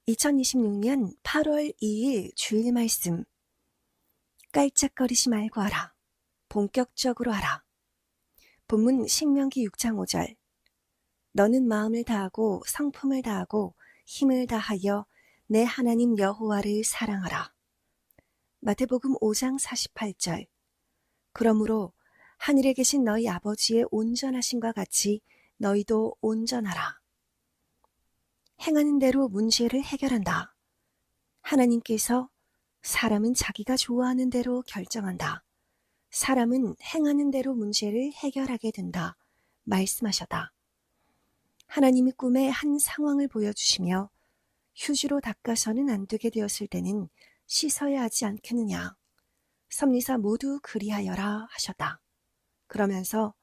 2026년 8월 2일 주일 말씀. 깔짝거리지 말고 하라. 본격적으로 하라. 본문 신명기 6장 5절. 너는 마음을 다하고 성품을 다하고 힘을 다하여 내 하나님 여호와를 사랑하라. 마태복음 5장 48절. 그러므로 하늘에 계신 너희 아버지의 온전하심과 같이 너희도 온전하라. 행하는 대로 문제를 해결한다. 하나님께서 사람은 자기가 좋아하는 대로 결정한다. 사람은 행하는 대로 문제를 해결하게 된다. 말씀하셨다. 하나님이 꿈에 한 상황을 보여주시며 휴지로 닦아서는 안 되게 되었을 때는 씻어야 하지 않겠느냐. 섭리사 모두 그리하여라 하셨다. 그러면서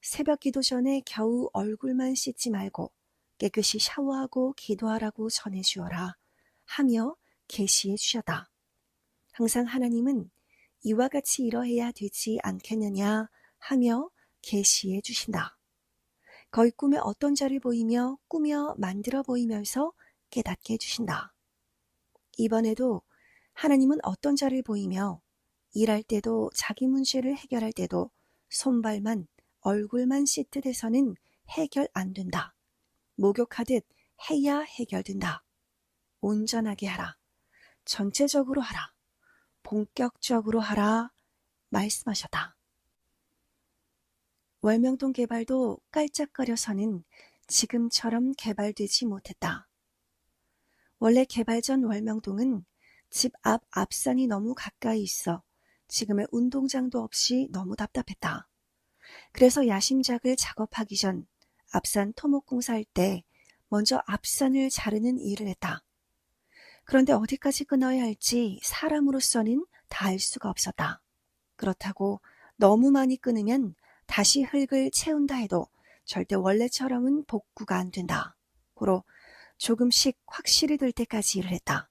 새벽 기도 전에 겨우 얼굴만 씻지 말고 깨끗이 샤워하고 기도하라고 전해주어라 하며 계시해 주셨다. 항상 하나님은 이와 같이 이러해야 되지 않겠느냐 하며 계시해 주신다. 거의 꿈에 어떤 자를 보이며 꾸며 만들어 보이면서 깨닫게 해주신다. 이번에도 하나님은 어떤 자를 보이며 일할 때도 자기 문제를 해결할 때도 손발만 얼굴만 씻듯 해서는 해결 안 된다. 목욕하듯 해야 해결된다. 온전하게 하라. 전체적으로 하라. 본격적으로 하라. 말씀하셨다. 월명동 개발도 깔짝거려서는 지금처럼 개발되지 못했다. 원래 개발 전 월명동은 집 앞 앞산이 너무 가까이 있어 지금의 운동장도 없이 너무 답답했다. 그래서 야심작을 작업하기 전 앞산 토목공사할 때 먼저 앞산을 자르는 일을 했다. 그런데 어디까지 끊어야 할지 사람으로서는 다 알 수가 없었다. 그렇다고 너무 많이 끊으면 다시 흙을 채운다 해도 절대 원래처럼은 복구가 안 된다. 고로 조금씩 확실히 될 때까지 일을 했다.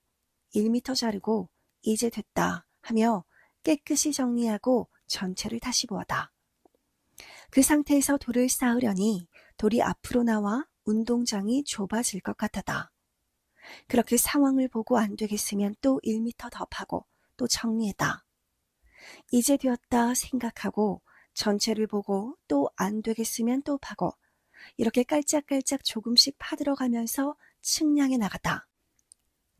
1m 자르고 이제 됐다 하며 깨끗이 정리하고 전체를 다시 보았다. 그 상태에서 돌을 쌓으려니 돌이 앞으로 나와 운동장이 좁아질 것 같았다. 그렇게 상황을 보고 안 되겠으면 또 1m 더 파고 또 정리했다. 이제 되었다 생각하고 전체를 보고 또 안 되겠으면 또 파고 이렇게 깔짝깔짝 조금씩 파들어가면서 측량해 나갔다.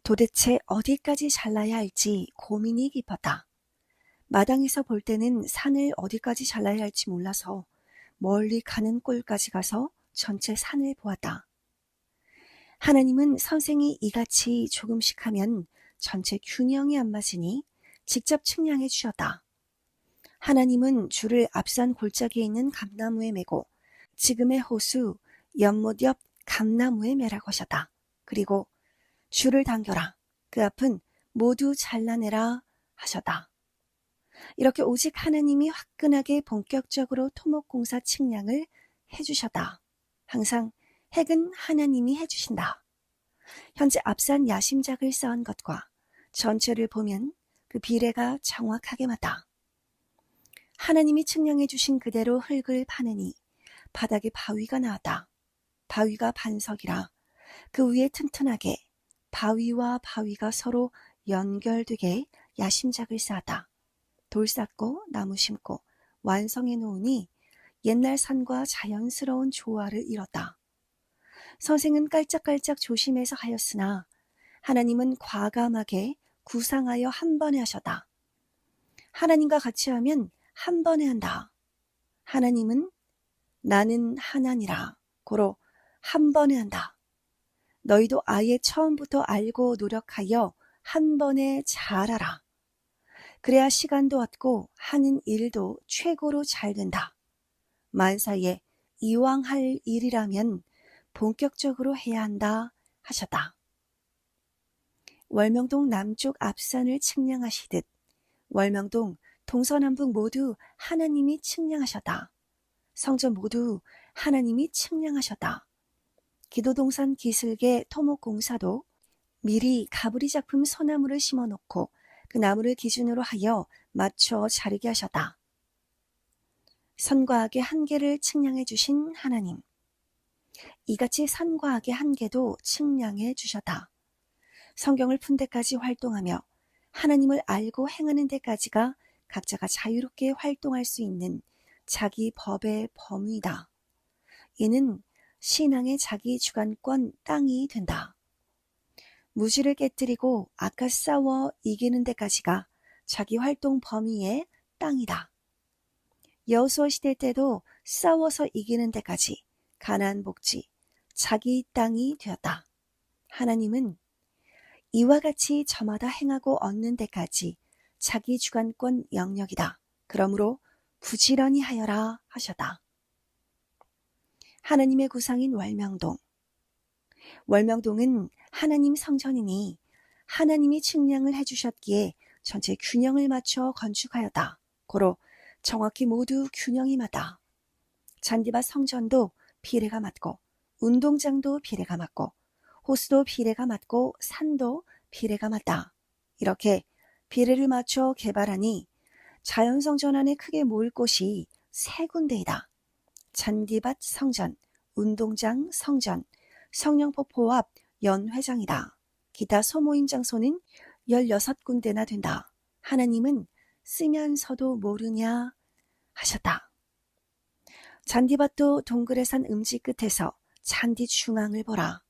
도대체 어디까지 잘라야 할지 고민이 깊었다. 마당에서 볼 때는 산을 어디까지 잘라야 할지 몰라서 멀리 가는 꼴까지 가서 전체 산을 보았다. 하나님은 선생이 이같이 조금씩 하면 전체 균형이 안 맞으니 직접 측량해 주셨다. 하나님은 줄을 앞산 골짜기에 있는 감나무에 매고 지금의 호수 연못 옆 감나무에 매라고 하셨다. 그리고 줄을 당겨라. 그 앞은 모두 잘라내라 하셨다. 이렇게 오직 하나님이 화끈하게 본격적으로 토목공사 측량을 해주셨다. 항상 핵은 하나님이 해주신다. 현재 앞산 야심작을 쌓은 것과 전체를 보면 그 비례가 정확하게 맞다. 하나님이 측량해 주신 그대로 흙을 파내니 바닥에 바위가 나왔다. 바위가 반석이라 그 위에 튼튼하게 바위와 바위가 서로 연결되게 야심작을 쌓았다. 돌 쌓고 나무 심고 완성해 놓으니 옛날 산과 자연스러운 조화를 이뤘다. 선생은 깔짝깔짝 조심해서 하였으나 하나님은 과감하게 구상하여 한 번에 하셨다. 하나님과 같이 하면 한 번에 한다. 하나님은 나는 하나니라. 고로 한 번에 한다. 너희도 아예 처음부터 알고 노력하여 한 번에 잘하라. 그래야 시간도 얻고 하는 일도 최고로 잘 된다. 만사에 이왕 할 일이라면 본격적으로 해야 한다 하셨다. 월명동 남쪽 앞산을 측량하시듯 월명동 동서남북 모두 하나님이 측량하셨다. 성전 모두 하나님이 측량하셨다. 기도동산 기슭의 토목공사도 미리 가브리 작품 소나무를 심어놓고 그 나무를 기준으로 하여 맞춰 자르게 하셨다. 선과 악의 한계를 측량해 주신 하나님. 이같이 선과 악의 한계도 측량해 주셨다. 성경을 푼 데까지 활동하며 하나님을 알고 행하는 데까지가 각자가 자유롭게 활동할 수 있는 자기 법의 범위다. 이는 신앙의 자기 주관권 땅이 된다. 무지를 깨뜨리고 아까 싸워 이기는 데까지가 자기 활동 범위의 땅이다. 여호수아 시대 때도 싸워서 이기는 데까지 가나안 복지, 자기 땅이 되었다. 하나님은 이와 같이 저마다 행하고 얻는 데까지 자기 주관권 영역이다. 그러므로 부지런히 하여라 하셨다. 하나님의 구상인 월명동. 월명동은 하나님 성전이니 하나님이 측량을 해주셨기에 전체 균형을 맞춰 건축하였다. 고로 정확히 모두 균형이 맞다. 잔디밭 성전도 비례가 맞고 운동장도 비례가 맞고 호수도 비례가 맞고 산도 비례가 맞다. 이렇게 비례를 맞춰 개발하니 자연성전 안에 크게 모일 곳이 세 군데이다. 잔디밭 성전, 운동장 성전, 성령폭포 앞 연회장이다. 기타 소모임 장소는 16군데나 된다. 하나님은 쓰면서도 모르냐 하셨다. 잔디밭도 동굴에 산 음지 끝에서 잔디 중앙을 보라.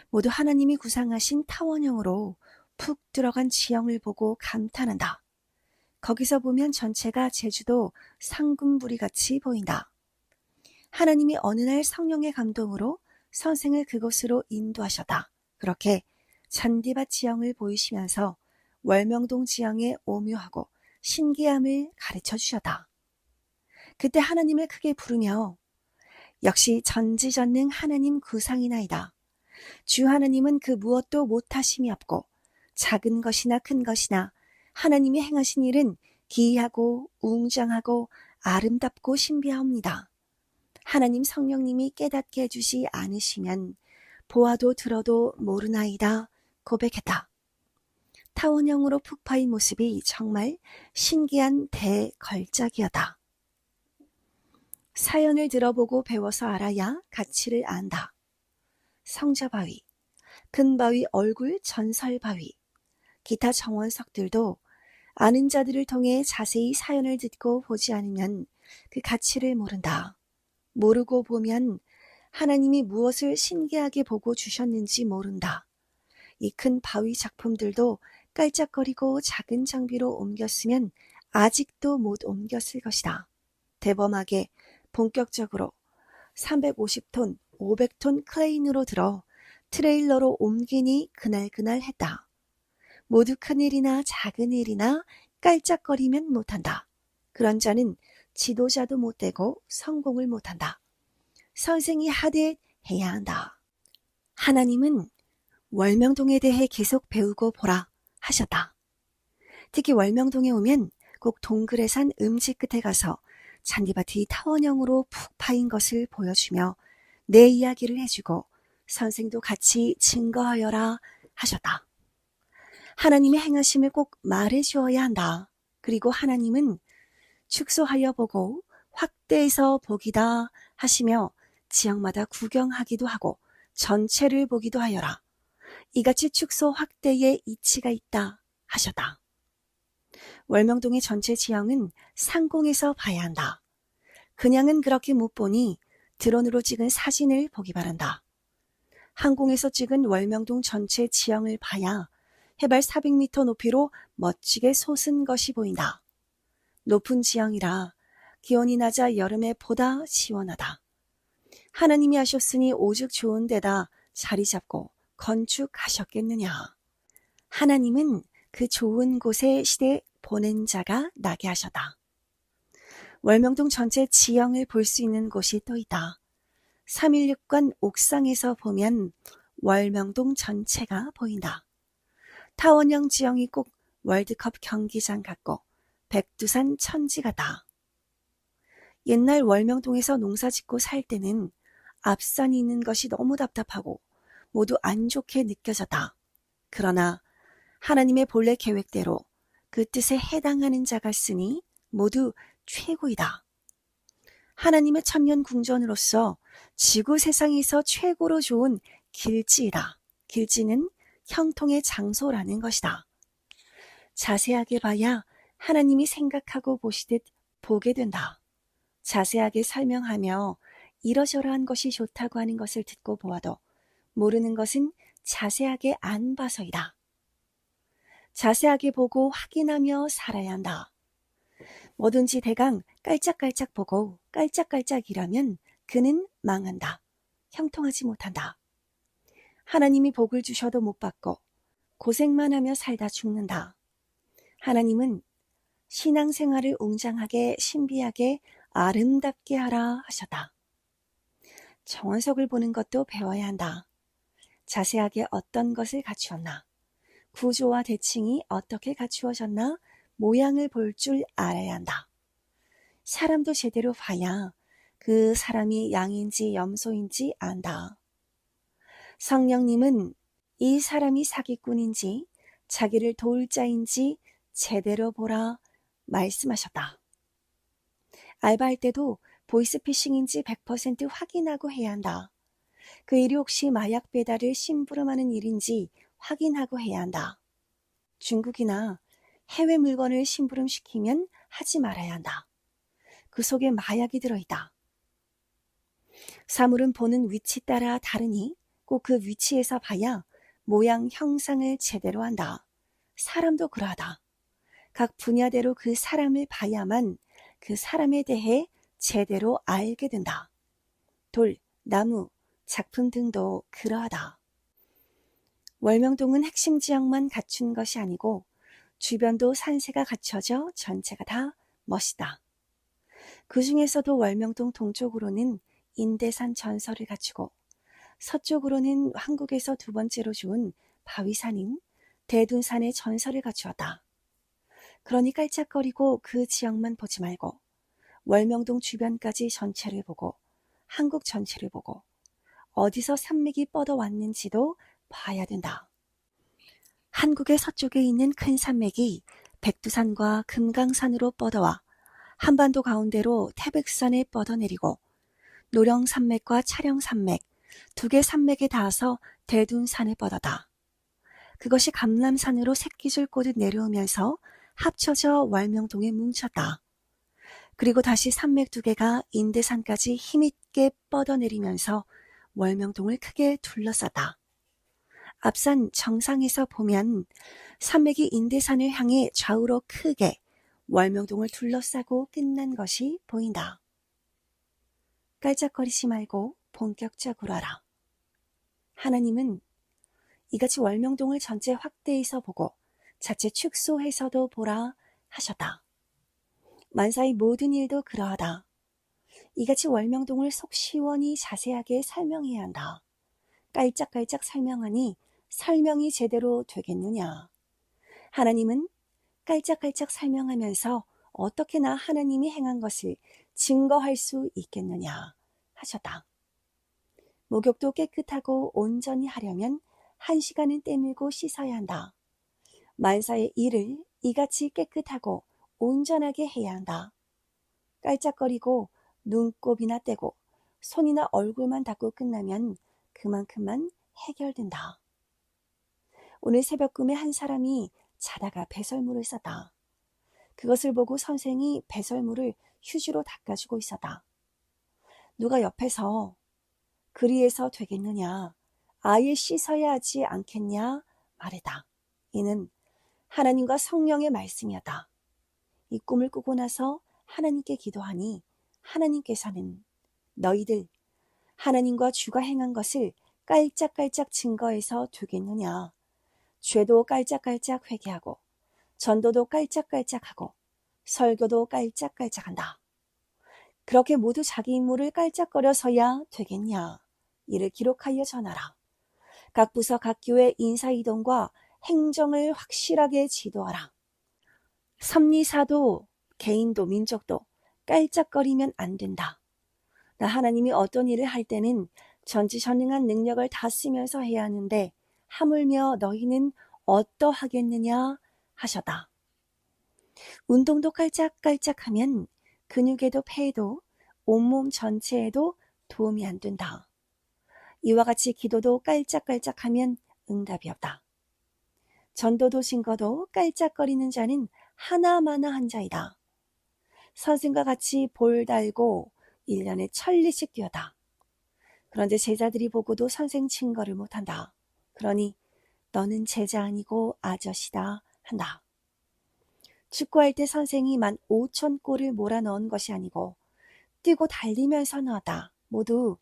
모두 하나님이 구상하신 타원형으로 푹 들어간 지형을 보고 감탄한다. 거기서 보면 전체가 제주도 상금부리같이 보인다. 하나님이 어느 날 성령의 감동으로 선생을 그곳으로 인도하셨다. 그렇게 잔디밭 지형을 보이시면서 월명동 지형의 오묘하고 신기함을 가르쳐 주셨다. 그때 하나님을 크게 부르며 역시 전지전능 하나님 구상이나이다. 주 하나님은 그 무엇도 못하심이 없고 작은 것이나 큰 것이나 하나님이 행하신 일은 기이하고 웅장하고 아름답고 신비하옵니다. 하나님 성령님이 깨닫게 해주시 않으시면 보아도 들어도 모르나이다 고백했다. 타원형으로 푹 파인 모습이 정말 신기한 대걸작이었다. 사연을 들어보고 배워서 알아야 가치를 안다. 성자바위, 근바위 얼굴 전설바위, 기타 정원석들도 아는 자들을 통해 자세히 사연을 듣고 보지 않으면 그 가치를 모른다. 모르고 보면 하나님이 무엇을 신기하게 보고 주셨는지 모른다. 이 큰 바위 작품들도 깔짝거리고 작은 장비로 옮겼으면 아직도 못 옮겼을 것이다. 대범하게 본격적으로 350톤, 500톤 크레인으로 들어 트레일러로 옮기니 그날 했다. 모두 큰일이나 작은 일이나 깔짝거리면 못한다. 그런 자는 지도자도 못되고 성공을 못한다. 선생이 하듯 해야 한다. 하나님은 월명동에 대해 계속 배우고 보라 하셨다. 특히 월명동에 오면 꼭 동굴에 산 음지 끝에 가서 잔디밭이 타원형으로 푹 파인 것을 보여주며 내 이야기를 해주고 선생도 같이 증거하여라 하셨다. 하나님의 행하심을 꼭 말해주어야 한다. 그리고 하나님은 축소하여 보고 확대해서 보기다 하시며 지역마다 구경하기도 하고 전체를 보기도 하여라. 이같이 축소 확대에 이치가 있다 하셨다. 월명동의 전체 지형은 상공에서 봐야 한다. 그냥은 그렇게 못 보니 드론으로 찍은 사진을 보기 바란다. 항공에서 찍은 월명동 전체 지형을 봐야 해발 400m 높이로 멋지게 솟은 것이 보인다. 높은 지형이라 기온이 낮아 여름에 보다 시원하다. 하나님이 하셨으니 오죽 좋은 데다 자리 잡고 건축하셨겠느냐. 하나님은 그 좋은 곳에 시대 보낸 자가 나게 하셨다. 월명동 전체 지형을 볼 수 있는 곳이 또 있다. 316관 옥상에서 보면 월명동 전체가 보인다. 타원형 지형이 꼭 월드컵 경기장 같고 백두산 천지 같다. 옛날 월명동에서 농사짓고 살 때는 앞산이 있는 것이 너무 답답하고 모두 안 좋게 느껴졌다. 그러나 하나님의 본래 계획대로 그 뜻에 해당하는 자가 쓰니 모두 최고이다. 하나님의 천년 궁전으로서 지구 세상에서 최고로 좋은 길지이다. 길지는 형통의 장소라는 것이다. 자세하게 봐야 하나님이 생각하고 보시듯 보게 된다. 자세하게 설명하며 이러저러한 것이 좋다고 하는 것을 듣고 보아도 모르는 것은 자세하게 안 봐서이다. 자세하게 보고 확인하며 살아야 한다. 뭐든지 대강 깔짝깔짝 보고 깔짝깔짝 일하면 그는 망한다. 형통하지 못한다. 하나님이 복을 주셔도 못 받고 고생만 하며 살다 죽는다. 하나님은 신앙생활을 웅장하게 신비하게 아름답게 하라 하셨다. 정원석을 보는 것도 배워야 한다. 자세하게 어떤 것을 갖추었나, 구조와 대칭이 어떻게 갖추어졌나 모양을 볼 줄 알아야 한다. 사람도 제대로 봐야 그 사람이 양인지 염소인지 안다. 성령님은 이 사람이 사기꾼인지 자기를 도울 자인지 제대로 보라 말씀하셨다. 알바할 때도 보이스피싱인지 100% 확인하고 해야 한다. 그 일이 혹시 마약 배달을 심부름하는 일인지 확인하고 해야 한다. 중국이나 해외 물건을 심부름시키면 하지 말아야 한다. 그 속에 마약이 들어있다. 사물은 보는 위치 따라 다르니 꼭 그 위치에서 봐야 모양 형상을 제대로 한다. 사람도 그러하다. 각 분야대로 그 사람을 봐야만 그 사람에 대해 제대로 알게 된다. 돌, 나무, 작품 등도 그러하다. 월명동은 핵심 지역만 갖춘 것이 아니고 주변도 산세가 갖춰져 전체가 다 멋이다. 그 중에서도 월명동 동쪽으로는 인대산 전설을 갖추고 서쪽으로는 한국에서 두 번째로 좋은 바위산인 대둔산의 전설을 갖추었다. 그러니 깔짝거리고 그 지역만 보지 말고 월명동 주변까지 전체를 보고 한국 전체를 보고 어디서 산맥이 뻗어왔는지도 봐야 된다. 한국의 서쪽에 있는 큰 산맥이 백두산과 금강산으로 뻗어와 한반도 가운데로 태백산에 뻗어내리고 노령산맥과 차령산맥, 두 개 산맥에 닿아서 대둔산에 뻗어다. 그것이 감람산으로 새끼줄 꼬듯 내려오면서 합쳐져 월명동에 뭉쳤다. 그리고 다시 산맥 두 개가 인대산까지 힘있게 뻗어내리면서 월명동을 크게 둘러쌌다. 앞산 정상에서 보면 산맥이 인대산을 향해 좌우로 크게 월명동을 둘러싸고 끝난 것이 보인다. 깔짝거리지 말고 본격적으로 하라. 하나님은 이같이 월명동을 전체 확대해서 보고 자체 축소해서도 보라 하셨다. 만사의 모든 일도 그러하다. 이같이 월명동을 속 시원히 자세하게 설명해야 한다. 깔짝깔짝 설명하니 설명이 제대로 되겠느냐. 하나님은 깔짝깔짝 설명하면서 어떻게 나 하나님이 행한 것을 증거할 수 있겠느냐 하셨다. 목욕도 깨끗하고 온전히 하려면 1시간은 때밀고 씻어야 한다. 만사의 일을 이같이 깨끗하고 온전하게 해야 한다. 깔짝거리고 눈곱이나 떼고 손이나 얼굴만 닦고 끝나면 그만큼만 해결된다. 오늘 새벽 꿈에 한 사람이 자다가 배설물을 쌌다. 그것을 보고 선생이 배설물을 휴지로 닦아주고 있었다. 누가 옆에서 그리해서 되겠느냐, 아예 씻어야 하지 않겠냐 말했다. 이는 하나님과 성령의 말씀이었다. 이 꿈을 꾸고 나서 하나님께 기도하니 하나님께서는 너희들 하나님과 주가 행한 것을 깔짝깔짝 증거해서 되겠느냐. 죄도 깔짝깔짝 회개하고 전도도 깔짝깔짝하고 설교도 깔짝깔짝한다. 그렇게 모두 자기 임무를 깔짝거려서야 되겠냐. 이를 기록하여 전하라. 각 부서 각 교회 인사이동과 행정을 확실하게 지도하라. 섭리사도 개인도 민족도 깔짝거리면 안 된다. 나 하나님이 어떤 일을 할 때는 전지전능한 능력을 다 쓰면서 해야 하는데 하물며 너희는 어떠하겠느냐 하셨다. 운동도 깔짝깔짝하면 근육에도 폐에도 온몸 전체에도 도움이 안 된다. 이와 같이 기도도 깔짝깔짝하면 응답이 없다. 전도도 증거도 깔짝거리는 자는 하나마나한 자이다. 선생과 같이 볼 달고 1년에 1,000리씩 뛰었다. 그런데 제자들이 보고도 선생 증거를 못한다. 그러니 너는 제자 아니고 아저씨다 한다. 축구할 때 선생이 15,000골을 몰아넣은 것이 아니고 뛰고 달리면서 넣었다. 모두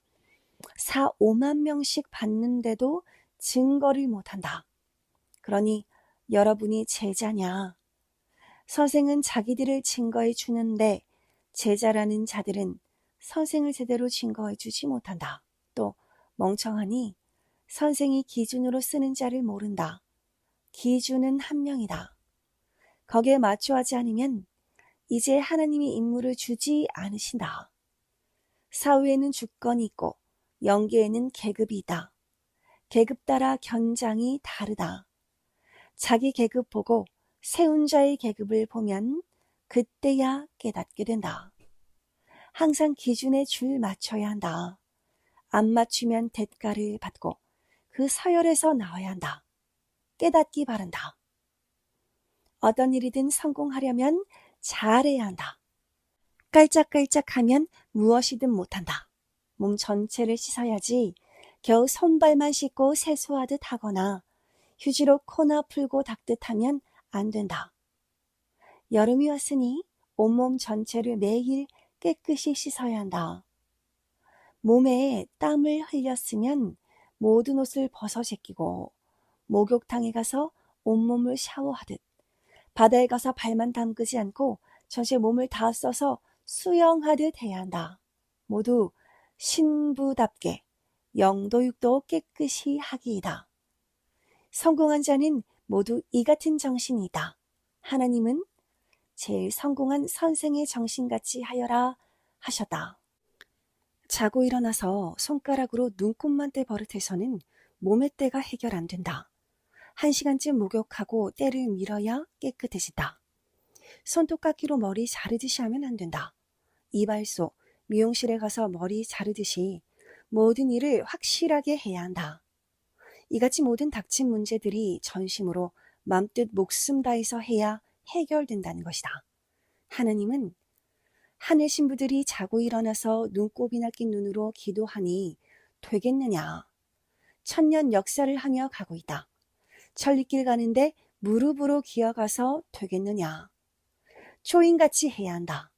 4, 5만 명씩 받는데도 증거를 못한다. 그러니 여러분이 제자냐? 선생은 자기들을 증거해 주는데 제자라는 자들은 선생을 제대로 증거해 주지 못한다. 또 멍청하니 선생이 기준으로 쓰는 자를 모른다. 기준은 한 명이다. 거기에 맞춰하지 않으면 이제 하나님이 임무를 주지 않으신다. 사후에는 주권이 있고 영계에는 계급이 있다. 계급 따라 견장이 다르다. 자기 계급 보고 세운 자의 계급을 보면 그때야 깨닫게 된다. 항상 기준에 줄 맞춰야 한다. 안 맞추면 대가를 받고 그 서열에서 나와야 한다. 깨닫기 바란다. 어떤 일이든 성공하려면 잘해야 한다. 깔짝깔짝하면 무엇이든 못한다. 몸 전체를 씻어야지 겨우 손발만 씻고 세수하듯 하거나 휴지로 코나 풀고 닦듯 하면 안 된다. 여름이 왔으니 온몸 전체를 매일 깨끗이 씻어야 한다. 몸에 땀을 흘렸으면 모든 옷을 벗어 제끼고 목욕탕에 가서 온몸을 샤워하듯 바다에 가서 발만 담그지 않고 전체 몸을 다 써서 수영하듯 해야 한다. 모두 신부답게 영도육도 깨끗이 하기이다. 성공한 자는 모두 이 같은 정신이 있다. 하나님은 제일 성공한 선생의 정신같이 하여라 하셨다. 자고 일어나서 손가락으로 눈곱만 떼 버릇해서는 몸의 때가 해결 안 된다. 1시간쯤 목욕하고 때를 밀어야 깨끗해진다. 손톱깎이로 머리 자르듯이 하면 안 된다. 이발소, 미용실에 가서 머리 자르듯이 모든 일을 확실하게 해야 한다. 이같이 모든 닥친 문제들이 전심으로 맘뜻 목숨 다해서 해야 해결된다는 것이다. 하나님은 하늘 신부들이 자고 일어나서 눈곱이나 낀 눈으로 기도하니 되겠느냐? 1000년 역사를 하며 가고 있다. 천리길 가는데 무릎으로 기어가서 되겠느냐? 초인같이 해야 한다.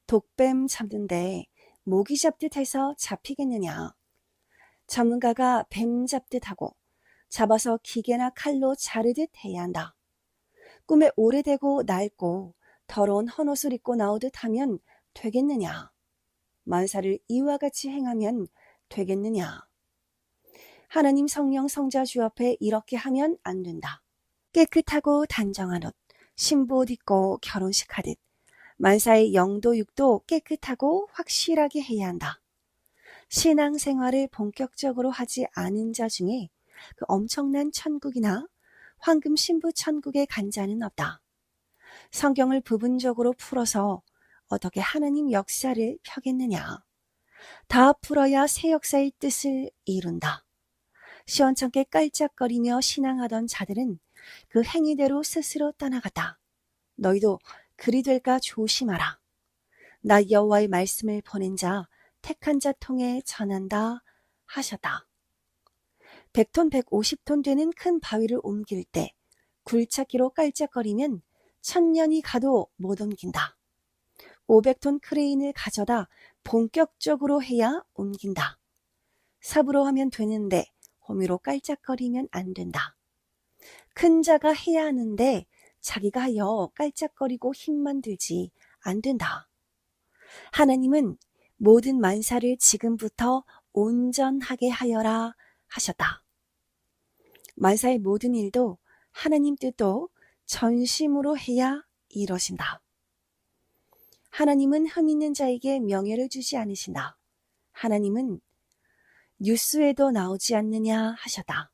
독뱀 잡는데 모기 잡듯 해서 잡히겠느냐? 전문가가 뱀 잡듯 하고 잡아서 기계나 칼로 자르듯 해야 한다. 꿈에 오래되고 낡고 더러운 헌옷을 입고 나오듯 하면 되겠느냐? 만사를 이와 같이 행하면 되겠느냐? 하나님 성령 성자 주 앞에 이렇게 하면 안 된다. 깨끗하고 단정한 옷, 신부 옷 입고 결혼식 하듯 만사의 영도 육도 깨끗하고 확실하게 해야 한다. 신앙생활을 본격적으로 하지 않은 자 중에 그 엄청난 천국이나 황금 신부 천국에 간 자는 없다. 성경을 부분적으로 풀어서 어떻게 하나님 역사를 펴겠느냐. 다 풀어야 새 역사의 뜻을 이룬다. 시원찮게 깔짝거리며 신앙하던 자들은 그 행위대로 스스로 떠나갔다. 너희도 그리 될까 조심하라. 나 여호와의 말씀을 보낸 자 택한 자 통해 전한다 하셨다. 100톤 150톤 되는 큰 바위를 옮길 때 굴착기로 깔짝거리면 1000년이 가도 못 옮긴다. 500톤 크레인을 가져다 본격적으로 해야 옮긴다. 삽으로 하면 되는데 호미로 깔짝거리면 안 된다. 큰 자가 해야 하는데 자기가 하여 깔짝거리고 힘만 들지 안 된다. 하나님은 모든 만사를 지금부터 온전하게 하여라 하셨다. 만사의 모든 일도 하나님 뜻도 전심으로 해야 이뤄진다. 하나님은 흠 있는 자에게 명예를 주지 않으신다. 하나님은 뉴스에도 나오지 않느냐 하셨다.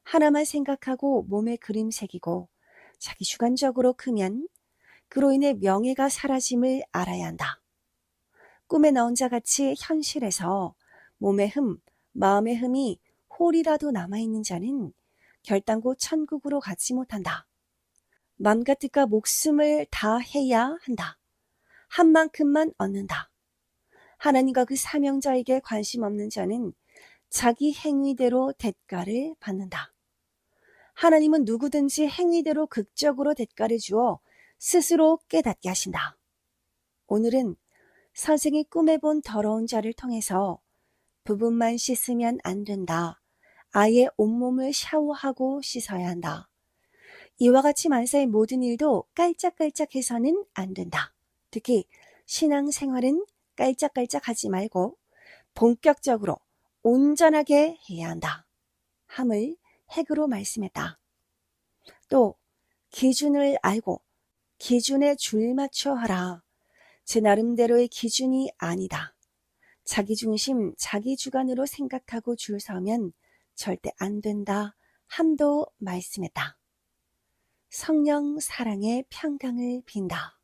하나만 생각하고 몸에 그림 새기고 자기 주관적으로 크면 그로 인해 명예가 사라짐을 알아야 한다. 꿈에 나온 자 같이 현실에서 몸의 흠, 마음의 흠이 홀이라도 남아있는 자는 결단코 천국으로 가지 못한다. 맘과 뜻과 목숨을 다해야 한다. 한 만큼만 얻는다. 하나님과 그 사명자에게 관심 없는 자는 자기 행위대로 대가를 받는다. 하나님은 누구든지 행위대로 극적으로 대가를 주어 스스로 깨닫게 하신다. 오늘은 선생이 꿈에 본 더러운 자를 통해서 부분만 씻으면 안 된다. 아예 온몸을 샤워하고 씻어야 한다. 이와 같이 만사의 모든 일도 깔짝깔짝해서는 안 된다. 특히 신앙생활은 깔짝깔짝하지 말고 본격적으로 온전하게 해야 한다. 함을 핵으로 말씀했다. 또 기준을 알고 기준에 줄 맞춰 하라. 제 나름대로의 기준이 아니다. 자기 중심, 자기 주관으로 생각하고 줄 서면 절대 안 된다. 함도 말씀했다. 성령 사랑의 평강을 빈다.